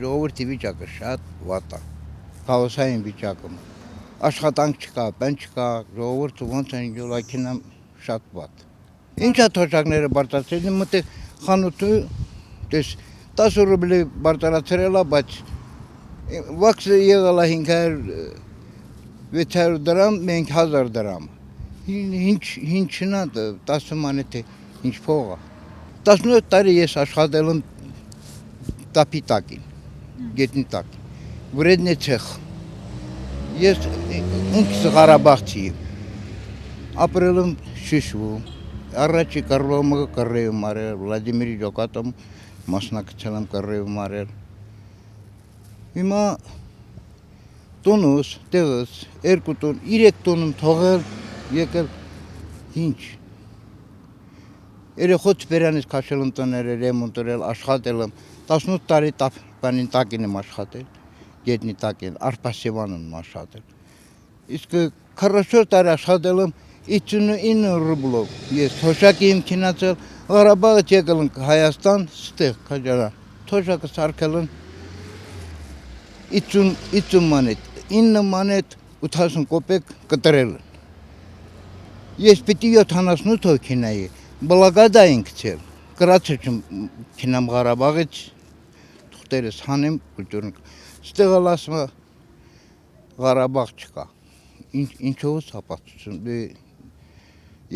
ժողովրդի վիճակը շատ վատ է, քաոսային վիճակում։ Աշխատանք չկա, բան չկա, ժողովուրդը ոնց են յոլակինամ շատ վատ։ Ինչա թոշակները բարձրացրել, մտե խանութը, դες 10 ռուբլի բարձրացրել է, բայց վաքսը եղել է 500-600 դրամ, մենք 1000 դրամ։ Ինչն է 10 մանեթ ինչ փող է։ 17 տարի ես աշխատել եմ տապի տակին, գետնի տակին, վրեդնի ցեխ։ Ես ինքս Ղարաբաղցի եմ, ապրել եմ Շիշվում, առաջի կռվոմը կռիվ մարել, Վլադիմիրի ջոկատում մասնակցել եմ կռիվ մարել։ Հիմա տոնուս, տեղս, 2 տոն, 3 տոնում թողել, եկել ինչ։ Երեխոց բերանից քաշել եմ տները, ռեմոնտել, աշխատել եմ, 18 տարի տապանին տակին եմ աշխատել, գետնի տակին, Արփասեվանում եմ աշխատել։ Իսկ 44 տարի աշխատել եմ 59 ռուբլով, ես թոշակի եմ քնացել, Ղարաբաղից եկել եմ Հայաստան, ստեղ քաջարա, թոշակը սարքել եմ 50 մանեթ, 9 մանեթ 80 կոպեկ կտրել են։ Ես պիտի 78 հոգ քնայի, բլագադա են գցել, կրացել չեմ քնամ Ղարաբաղից, թուղթերս հանեմ, ստեղ էլ ասում է Ղարաբաղ չկա, ինչով սապացություն,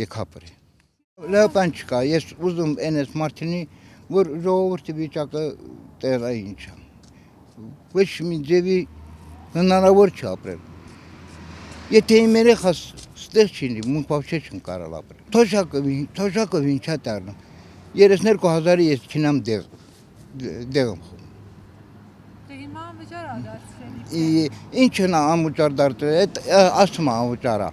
եկապրի։ Լավ բան չկա, ես ուզում ենես մարդինի, որ ժողովրդի վիճակը տեղը ինչ է, ոչ մի ձևի հնարավոր չի ապրել։ Եթե իմ երեխաս ստեղ չինի, մունք բավչե չեմ կարալ ապրել։ Թոշակով ինչա դառնում, 32,000-ի ես քինամ դեղում խում։ Հիմա անվճար է դարձրել։ Ինչն է անվճար դարձրել, ասում է անվճար է,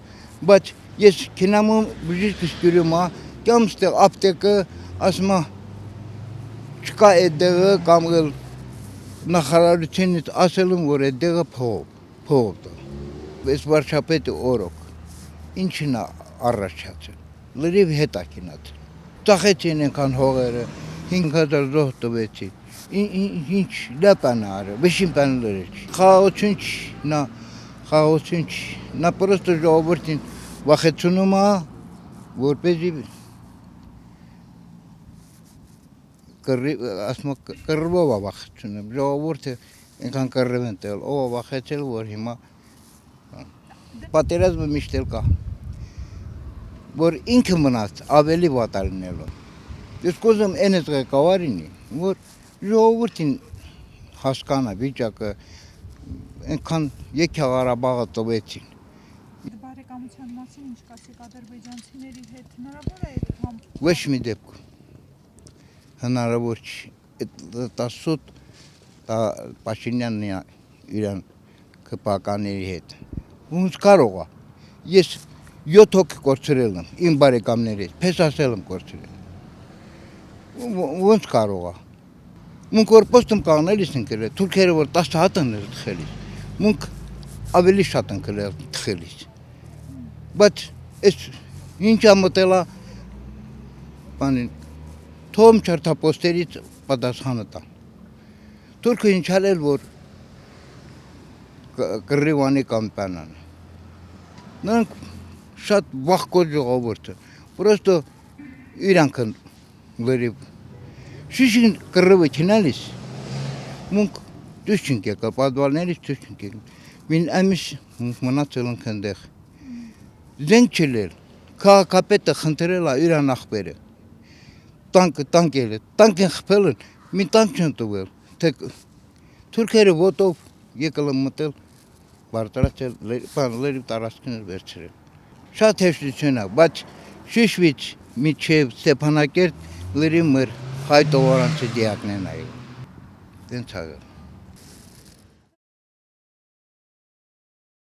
բայց ես քինամ բժիշկս գյուրում է, կամ ստեղ ապտեկը, ասում է չկա այդ դեղը, կամ նախարարությունից ասել եմ, որ այդ դեղը փողով տա։ Ես վարչապետը օրոք, ինչն է առաջացել, լրիվ հետ է քինացել։ Ծախեցին ենքան հողերը, 5000 զոհ տվեցին, ինչ լավ բան է արել, վիշին բան լրիչ, խաղացություն չի, նա պրոստը ժողովրդին վախեցնում է, որպեսզի կռվով է վախեցնում, ժողովուրդը ենքան կռվ են տել, ով է վախեցել, որ հիմա պատերազմը միշտ էլ կա, որ ինքը մնաց ավելի վատ լինելու։ Ես կուզում ենես ղեկավարինի, որ ժողովուրդին հասկանա վիճակը, ենքան եկյա Ղարաբաղը տվեցին։ Բարեկամության մասին ինչ կասեք ադրբեջանցիների հետ, հնարավոր է այդ կամ։ Ոչ մի դեպքում հնարավոր չի, դա սուտ, դա Փաշինյանն է իրան կպականների հետ։ Ոնց կարող է, ես 7 հոգ կորցրել եմ, իմ բարեկամների հետ, պես ասել եմ կորցրել։ Ոնց կարող է։ Մունք որ պոստում կաղնելիս են կրել, թուրքերը որ 10 հատ են թխելիս, մունք ավելի շատ են կրել թխելիս։ Բայց ես ինչա մտել է, բանին, թողում չարթապոստերից պատասխանը տան։ Թուրքը ինչ արել, որ կռիվանի կամ բանան։ Նրանք շատ վախկոտ ժողովուրդ են, պրոստը իրանք են լրիվ։ Շիշին կռիվը քնալիս, մունք դուս չենք եկել, պատվալներից դուս չենք եկել, մին ամիս մնացել ենք ընդեղ։ Զենք չելել, քաղաքապետը խնդրել է իրան ախպերը, տանկ ելել, տանկ են խփել են, մի տանկ չեն տվել, թե թուրքերը ոտով եկել են մտել, բարձրացել, լրիվ տարածքներ վերցրել։ Շատ հեշտություն է, բայց Շիշվից մինչև Ստեփանակերտ լրիվ մեր հայ տովարանցի դիակներն այլ։ Դենց աղել։